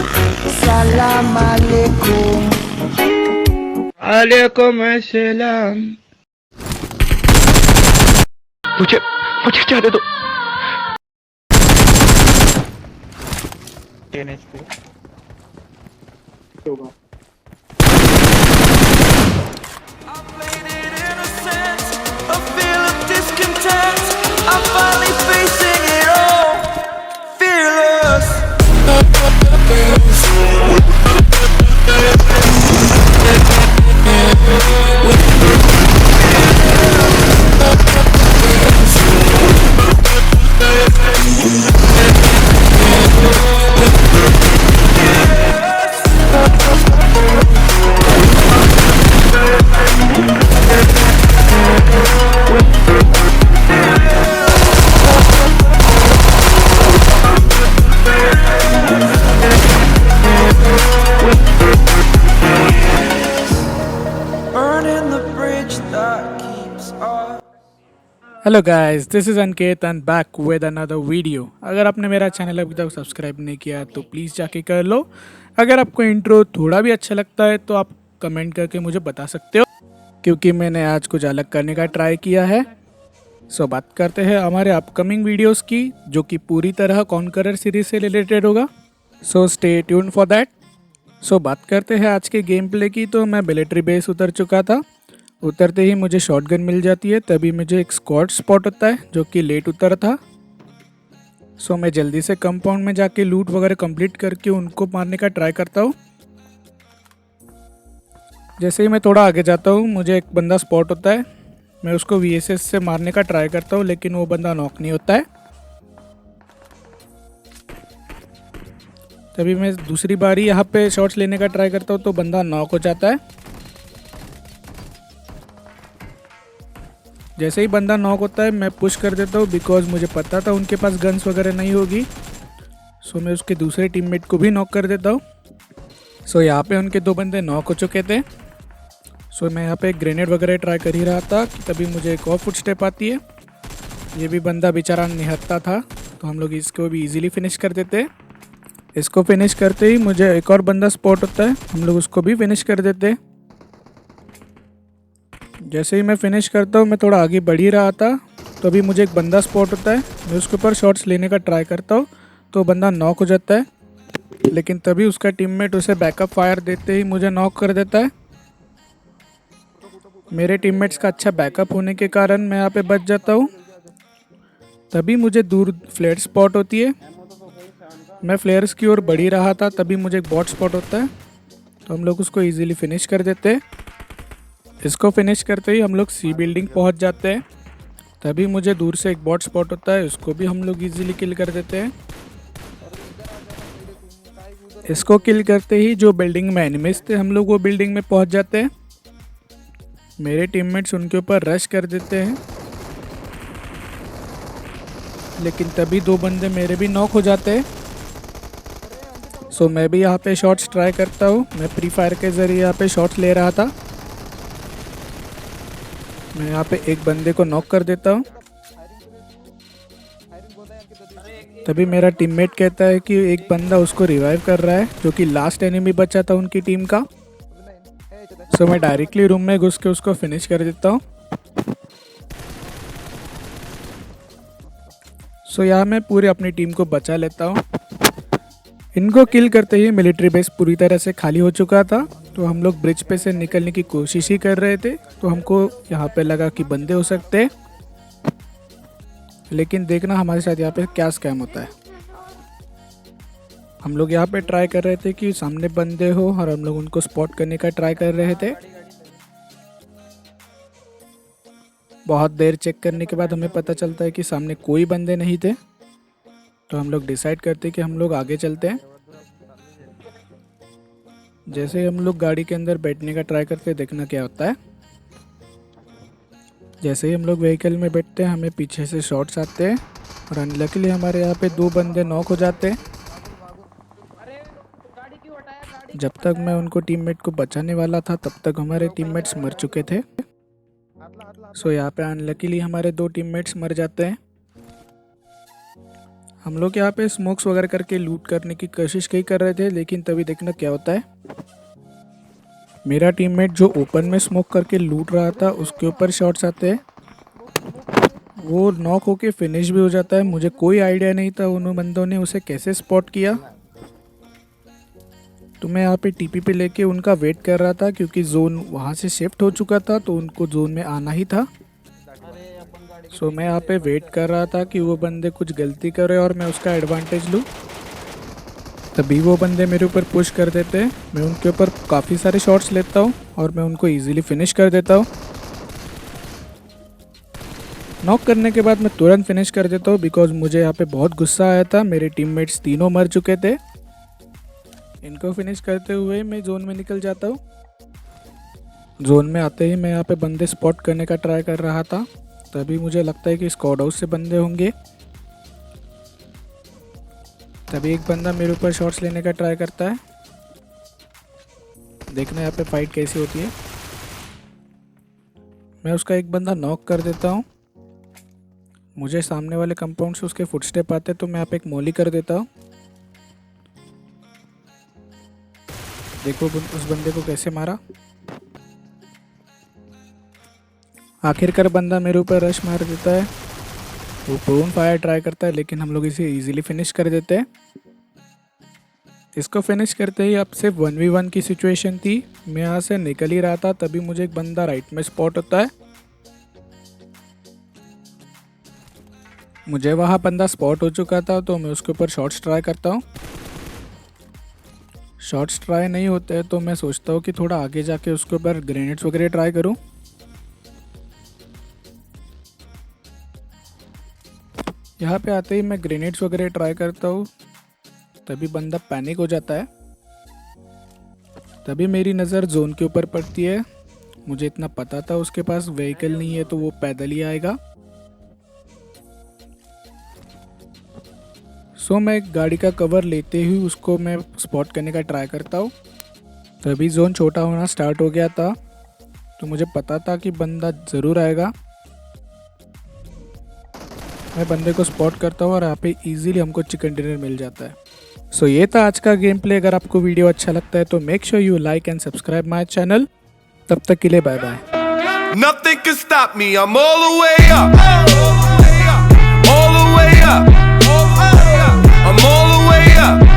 Salam alaikum. Alaikum assalam. मुझे मुझे जाने दो। 10 HP होगा। I'm finally facing it all, fearless. Burning the bridge that keeps us. Hello guys, this is Anket and back with another video. अगर आपने मेरा channel अभी तक सब्सक्राइब नहीं किया तो प्लीज़ जाके कर लो। अगर आपको इंट्रो थोड़ा भी अच्छा लगता है तो आप कमेंट करके मुझे बता सकते हो, क्योंकि मैंने आज कुछ अलग करने का ट्राई किया है। सो बात करते हैं हमारे अपकमिंग वीडियोस की, जो कि पूरी तरह कॉन्करर सीरीज से रिलेटेड होगा। So stay tuned for that. So बात करते हैं आज के गेम प्ले की। तो मैं मिलिट्री बेस उतर चुका था। उतरते ही मुझे शॉटगन मिल जाती है, तभी मुझे एक स्क्वाड स्पॉट होता है जो कि लेट उतरा था। सो मैं जल्दी से कंपाउंड में जाके लूट वगैरह कंप्लीट करके उनको मारने का ट्राई करता हूँ। जैसे ही मैं थोड़ा आगे जाता हूँ मुझे एक बंदा स्पॉट होता है। मैं उसको VSS से मारने का ट्राई करता हूँ, लेकिन वो बंदा नॉक नहीं होता है। तभी मैं दूसरी बारी यहाँ पे शॉट्स लेने का ट्राई करता हूँ तो बंदा नॉक हो जाता है। जैसे ही बंदा नॉक होता है मैं पुश कर देता हूँ, बिकॉज मुझे पता था उनके पास गन्स वगैरह नहीं होगी। सो मैं उसके दूसरे टीममेट को भी नॉक कर देता हूँ। सो यहाँ पे उनके दो बंदे नॉक हो चुके थे। सो मैं यहाँ पे एक ग्रेनेड वगैरह ट्राई कर ही रहा था कि तभी मुझे एक और फुटस्टेप आती है। ये भी बंदा बेचारा निहत्ता था, तो हम लोग इसको भी ईजिली फिनिश कर देते। इसको फिनिश करते ही मुझे एक और बंदा स्पॉट होता है, हम लोग उसको भी फिनिश कर देते। जैसे ही मैं फिनिश करता हूँ मैं थोड़ा आगे बढ़ ही रहा था, तो अभी मुझे एक बंदा स्पॉट होता है। मैं उसके ऊपर शॉट्स लेने का ट्राई करता हूँ तो बंदा नॉक हो जाता है, लेकिन तभी उसका टीममेट उसे बैकअप फायर देते ही मुझे नॉक कर देता है। मेरे टीममेट्स का अच्छा बैकअप होने के कारण मैं यहाँ पे बच जाता हूँ। तभी मुझे दूर फ्लेयर स्पॉट होती है। मैं फ्लेयर्स की ओर बढ़ ही रहा था, तभी मुझे एक बॉट स्पॉट होता है, तो हम लोग उसको ईजिली फिनिश कर देते हैं। इसको फिनिश करते ही हम लोग सी बिल्डिंग पहुंच जाते हैं। तभी मुझे दूर से एक बॉट स्पॉट होता है, उसको भी हम लोग इजीली किल कर देते हैं। इसको किल करते ही जो बिल्डिंग में एनिमीज थे हम लोग वो बिल्डिंग में पहुंच जाते हैं। मेरे टीममेट्स उनके ऊपर रश कर देते हैं, लेकिन तभी दो बंदे मेरे भी नॉक हो जाते हैं। सो मैं भी यहाँ पे शॉट्स ट्राई करता हूँ। मैं प्री फायर के ज़रिए यहाँ पे शॉट्स ले रहा था। मैं यहाँ पे एक बंदे को नॉक कर देता हूँ। तभी मेरा टीममेट कहता है कि एक बंदा उसको रिवाइव कर रहा है, जो कि लास्ट एनिमी बचा था उनकी टीम का। सो मैं डायरेक्टली रूम में घुस के उसको फिनिश कर देता हूँ। सो यहाँ मैं पूरी अपनी टीम को बचा लेता हूँ। इनको किल करते ही मिलिट्री बेस पूरी तरह से खाली हो चुका था, तो हम लोग ब्रिज पे से निकलने की कोशिश ही कर रहे थे। तो हमको यहाँ पे लगा कि बंदे हो सकते हैं, लेकिन देखना हमारे साथ यहाँ पे क्या स्कैम होता है। हम लोग यहाँ पे ट्राई कर रहे थे कि सामने बंदे हो और हम लोग उनको स्पॉट करने का ट्राई कर रहे थे। बहुत देर चेक करने के बाद हमें पता चलता है कि सामने कोई बंदे नहीं थे, तो हम लोग डिसाइड करते हैं कि हम लोग आगे चलते हैं। जैसे ही हम लोग गाड़ी के अंदर बैठने का ट्राई करते हैं, देखना क्या होता है। जैसे ही हम लोग व्हीकल में बैठते हैं हमें पीछे से शॉट्स आते हैं, और अनलकीली हमारे यहाँ पे दो बंदे नॉक हो जाते हैं। जब तक मैं उनको टीममेट को बचाने वाला था तब तक हमारे टीममेट्स मर चुके थे। सो यहाँ पे अनलकीली हमारे दो टीममेट्स मर जाते हैं। हम लोग यहाँ पे स्मोक्स वगैरह करके लूट करने की कोशिश कई कर रहे थे, लेकिन तभी देखना क्या होता है। मेरा टीममेट जो ओपन में स्मोक करके लूट रहा था उसके ऊपर शॉट्स आते हैं, वो नॉक होके फिनिश भी हो जाता है। मुझे कोई आइडिया नहीं था उन बंदों ने उसे कैसे स्पॉट किया। तो मैं यहाँ पे टीपी पे लेके उनका वेट कर रहा था, क्योंकि जोन वहाँ से शिफ्ट हो चुका था तो उनको जोन में आना ही था। सो मैं यहाँ पे वेट कर रहा था कि वो बंदे कुछ गलती करे और मैं उसका एडवांटेज लूँ। तभी वो बंदे मेरे ऊपर पुश कर देते हैं। मैं उनके ऊपर काफ़ी सारे शॉट्स लेता हूँ और मैं उनको इजीली फिनिश कर देता हूँ। नॉक करने के बाद मैं तुरंत फिनिश कर देता हूँ, बिकॉज मुझे यहाँ पे बहुत गुस्सा आया था। मेरे टीममेट्स तीनों मर चुके थे। इनको फिनिश करते हुए मैं जोन में निकल जाता हूँ। जोन में आते ही मैं यहाँ पे बंदे स्पॉट करने का ट्राई कर रहा था, तभी मुझे लगता है कि स्क्वाड हाउस से बंदे होंगे। तभी एक बंदा मेरे ऊपर शॉट्स लेने का ट्राई करता है। देखना यहाँ पे फाइट कैसी होती है। मैं उसका एक बंदा नॉक कर देता हूँ। मुझे सामने वाले कंपाउंड से उसके फुटस्टेप आते तो मैं यहाँ पे एक मॉली कर देता हूँ। देखो उस बंदे को कैसे मारा। आखिरकार बंदा मेरे ऊपर रश मार देता है। वो प्रोन फायर ट्राई करता है, लेकिन हम लोग इसे इजीली फिनिश कर देते हैं। इसको फिनिश करते ही अब सिर्फ 1v1 की सिचुएशन थी। मैं यहाँ से निकल ही रहा था, तभी मुझे एक बंदा राइट में स्पॉट होता है। मुझे वहाँ बंदा स्पॉट हो चुका था तो मैं उसके ऊपर शॉट्स ट्राई करता हूँ। शॉट्स ट्राई नहीं होते हैं तो मैं सोचता हूँ कि थोड़ा आगे जाके उसके ऊपर ग्रेनेड्स वगैरह ट्राई करूँ। यहाँ पे आते ही मैं ग्रेनेड्स वगैरह ट्राई करता हूँ, तभी बंदा पैनिक हो जाता है। तभी मेरी नज़र जोन के ऊपर पड़ती है। मुझे इतना पता था उसके पास व्हीकल नहीं है तो वो पैदल ही आएगा। सो मैं एक गाड़ी का कवर लेते ही उसको मैं स्पॉट करने का ट्राई करता हूँ। तभी जोन छोटा होना स्टार्ट हो गया था, तो मुझे पता था कि बंदा ज़रूर आएगा। मैं बंदे को स्पॉट करता हूँ और यहाँ पे इजीली हमको चिकन डिनर मिल जाता है। सो ये था आज का गेम प्ले। अगर आपको वीडियो अच्छा लगता है तो make sure you like and subscribe my channel. तब तक के लिए bye bye. Nothing can stop me, I'm all the way up. All the way up. I'm all the way up.